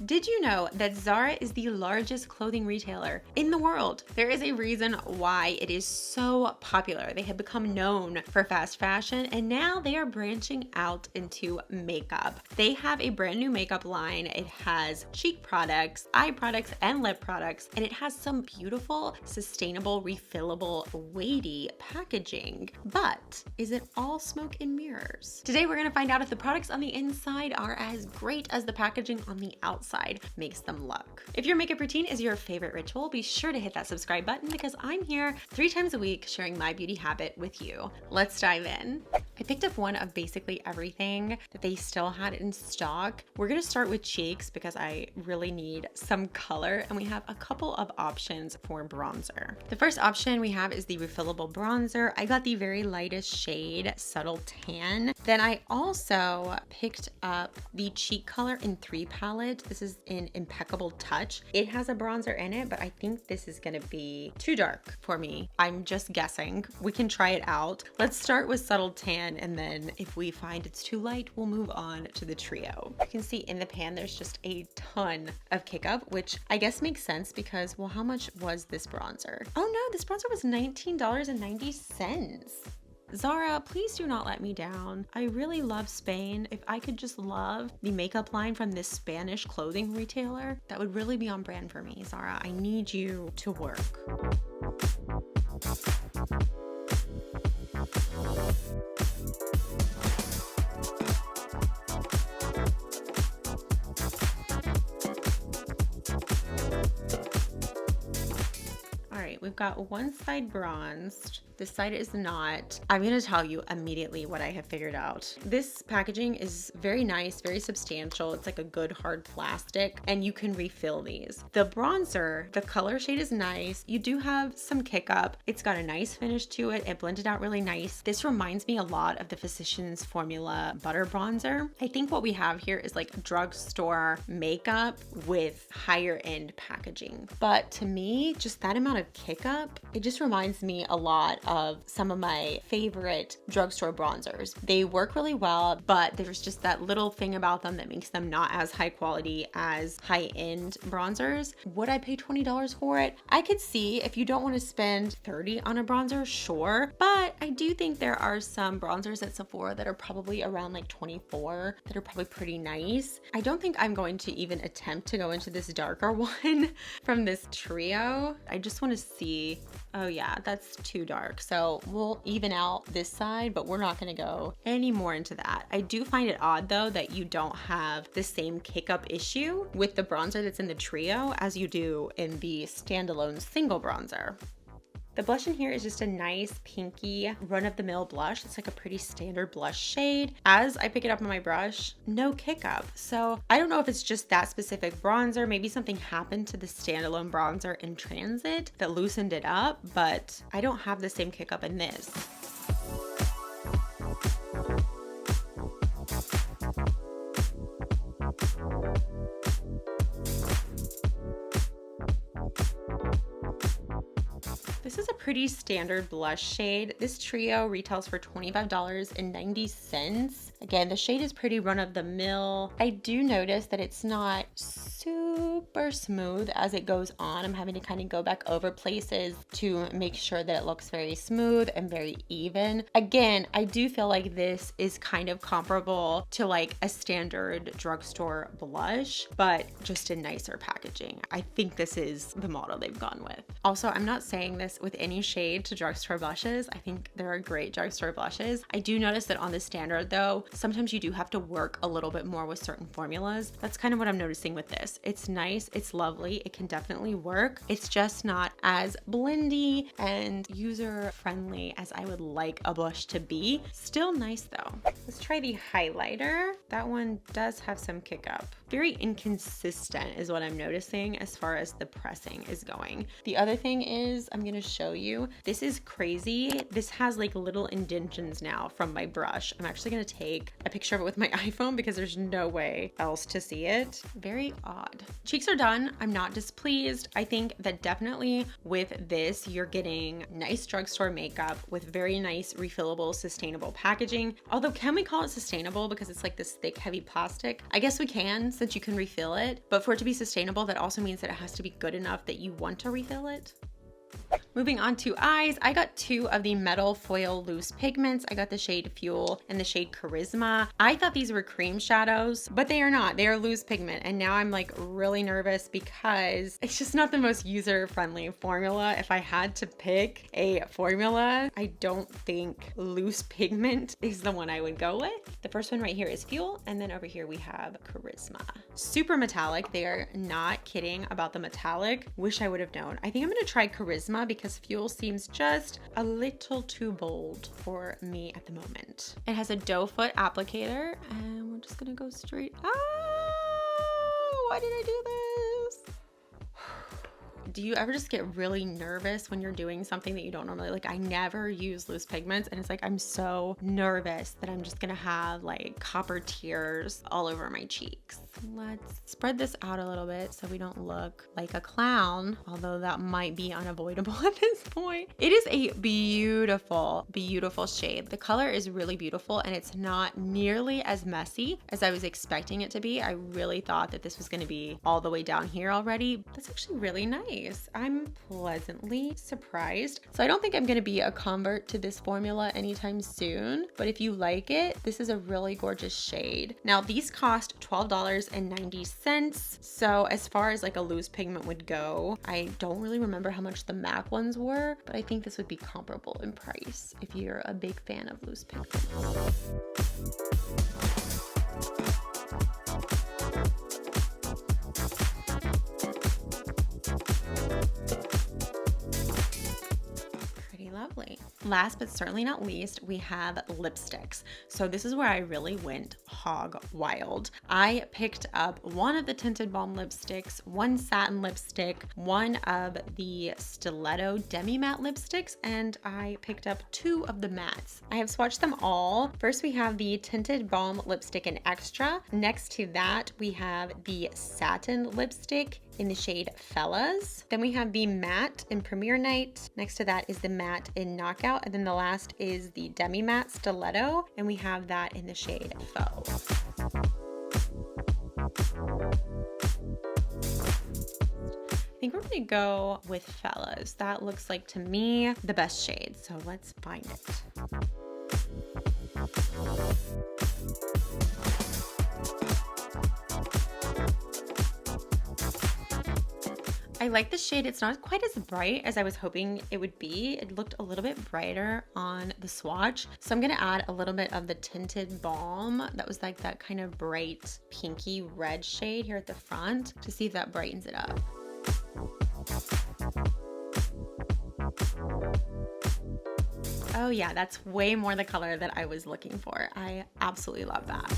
Did you know that Zara is the largest clothing retailer in the world? There is a reason why it is so popular. They have become known for fast fashion, and now they are branching out into makeup. They have a brand new makeup line. It has cheek products, eye products, and lip products, and it has some beautiful, sustainable, refillable, weighty packaging. But is it all smoke and mirrors? Today we're going to find out if the products on the inside are as great as the packaging on the outside makes them look. If your makeup routine is your favorite ritual, be sure to hit that subscribe button because I'm here 3 times a week sharing my beauty habit with you. Let's dive in. I picked up one of basically everything that they still had in stock. We're gonna start with cheeks because I really need some color, and we have a couple of options for bronzer. The first option we have is the Refillable Bronzer. I got the very lightest shade, Subtle Tan. Then I also picked up the Cheek Color in 3 palette. This is in Impeccable Touch. It has a bronzer in it, but I think this is gonna be too dark for me. I'm just guessing. We can try it out. Let's start with Subtle Tan, and then if we find it's too light, we'll move on to the trio. You can see in the pan there's just a ton of kick up, which I guess makes sense because, well, how much was this bronzer? Oh no, this bronzer was $19.90. Zara, please do not let me down. I really love Spain. If I could just love the makeup line from this Spanish clothing retailer, that would really be on brand for me, Zara. I need you to work. All right, we've got one side bronzed. This side is not. I'm gonna tell you immediately what I have figured out. This packaging is very nice, very substantial. It's like a good hard plastic, and you can refill these. The bronzer, the color shade is nice. You do have some kick up. It's got a nice finish to it. It blended out really nice. This reminds me a lot of the Physicians Formula Butter Bronzer. I think what we have here is like drugstore makeup with higher end packaging. But to me, just that amount of kick up, it just reminds me a lot of some of my favorite drugstore bronzers. They work really well, but there's just that little thing about them that makes them not as high quality as high-end bronzers. Would I pay $20 for it? I could see if you don't want to spend $30 on a bronzer, sure, but I do think there are some bronzers at Sephora that are probably around like $24 that are probably pretty nice. I don't think I'm going to even attempt to go into this darker one from this trio. I just want to see, oh yeah, that's too dark. So we'll even out this side, but we're not going to go any more into that. I do find it odd though that you don't have the same kick up issue with the bronzer that's in the trio as you do in the standalone single bronzer. The blush in here is just a nice pinky run-of-the-mill blush. It's like a pretty standard blush shade. As I pick it up on my brush, no kick up. So I don't know if it's just that specific bronzer. Maybe something happened to the standalone bronzer in transit that loosened it up, but I don't have the same kick up in this. This is a pretty standard blush shade. This trio retails for $25.90. Again, the shade is pretty run-of-the-mill. I do notice that it's not super smooth as it goes on. I'm having to kind of go back over places to make sure that it looks very smooth and very even. Again, I do feel like this is kind of comparable to like a standard drugstore blush, but just in nicer packaging. I think this is the model they've gone with. Also, I'm not saying this with any shade to drugstore blushes. I think there are great drugstore blushes. I do notice that on the standard though, sometimes you do have to work a little bit more with certain formulas. That's kind of what I'm noticing with this. It's nice, it's lovely, it can definitely work. It's just not as blendy and user friendly as I would like a blush to be. Still nice though. Let's try the highlighter. That one does have some kick up. Very inconsistent is what I'm noticing as far as the pressing is going. The other thing is I'm gonna show you you, this is crazy. This has like little indentions now from my brush. I'm actually gonna take a picture of it with my iPhone because there's no way else to see it. Very odd. Cheeks are done. I'm not displeased. I think that definitely with this, you're getting nice drugstore makeup with very nice refillable, sustainable packaging. Although, can we call it sustainable because it's like this thick, heavy plastic? I guess we can, since you can refill it. But for it to be sustainable, that also means that it has to be good enough that you want to refill it. Moving on to eyes, I got 2 of the Metal Foil Loose Pigments. I got the shade Fuel and the shade Charisma. I thought these were cream shadows, but they are not. They are loose pigment. And now I'm like really nervous because it's just not the most user-friendly formula. If I had to pick a formula, I don't think loose pigment is the one I would go with. The first one right here is Fuel, and then over here we have Charisma. Super metallic. They are not kidding about the metallic. Wish I would have known. I think I'm gonna try Charisma because Fuel seems just a little too bold for me at the moment. It has a doe foot applicator, and we're just gonna go straight. Why did I do this? Do you ever just get really nervous when you're doing something that you don't normally like? I never use loose pigments, and it's like I'm so nervous that I'm just gonna have like copper tears all over my cheeks. Let's spread this out a little bit so we don't look like a clown, although that might be unavoidable at this point. It is a beautiful, beautiful shade. The color is really beautiful, and it's not nearly as messy as I was expecting it to be. I really thought that this was gonna be all the way down here already. That's actually really nice. I'm pleasantly surprised. So I don't think I'm gonna be a convert to this formula anytime soon, but if you like it, this is a really gorgeous shade. Now these cost $12.90. So as far as like a loose pigment would go, I don't really remember how much the MAC ones were, but I think this would be comparable in price if you're a big fan of loose pigments. Lovely. Last but certainly not least, we have lipsticks. So this is where I really went hog wild. I picked up one of the tinted balm lipsticks, one satin lipstick, one of the stiletto demi matte lipsticks, and I picked up 2 of the mattes. I have swatched them all. First we have the tinted balm lipstick in Extra. Next to that we have the satin lipstick in the shade Fellas. Then we have the matte in Premiere Night. Next to that is the matte in Knockout. And then the last is the demi matte Stiletto. And we have that in the shade Faux. I think we're gonna go with Fellas. That looks like, to me, the best shade. So let's find it. I like the shade. It's not quite as bright as I was hoping it would be. It looked a little bit brighter on the swatch. So I'm gonna add a little bit of the tinted balm. That was like that kind of bright pinky red shade here at the front to see if that brightens it up. Oh yeah, that's way more the color that I was looking for. I absolutely love that.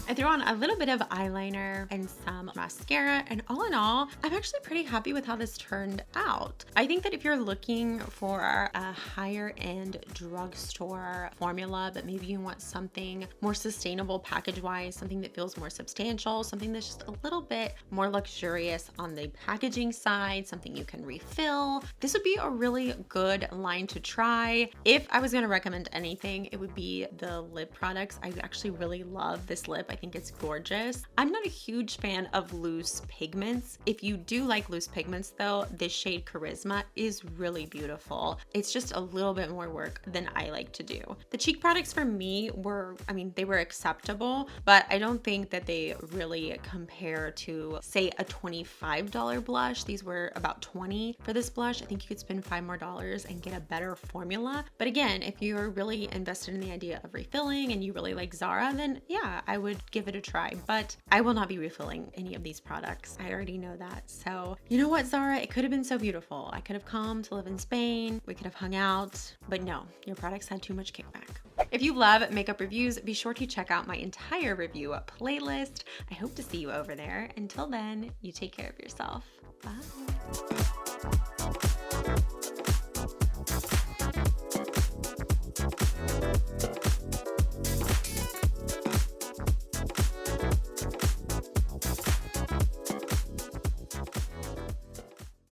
I threw on a little bit of eyeliner and some mascara, and all in all, I'm actually pretty happy with how this turned out. I think that if you're looking for a higher end drugstore formula, but maybe you want something more sustainable package-wise, something that feels more substantial, something that's just a little bit more luxurious on the packaging side, something you can refill, this would be a really good line to try. If I was gonna recommend anything, it would be the lip products. I actually really love this lip. I think it's gorgeous. I'm not a huge fan of loose pigments. If you do like loose pigments though, this shade Charisma is really beautiful. It's just a little bit more work than I like to do. The cheek products for me were, I mean, they were acceptable, but I don't think that they really compare to, say, a $25 blush. These were about $20 for this blush. I think you could spend $5 more and get a better formula. But again, if you're really invested in the idea of refilling and you really like Zara, then yeah, I would give give it a try, but I will not be refilling any of these products. I already know that. So you know what, Zara, it could have been so beautiful. I could have come to live in Spain. We could have hung out, but no, your products had too much kickback. If you love makeup reviews, be sure to check out my entire review playlist. I hope to see you over there. Until then, you take care of yourself. Bye.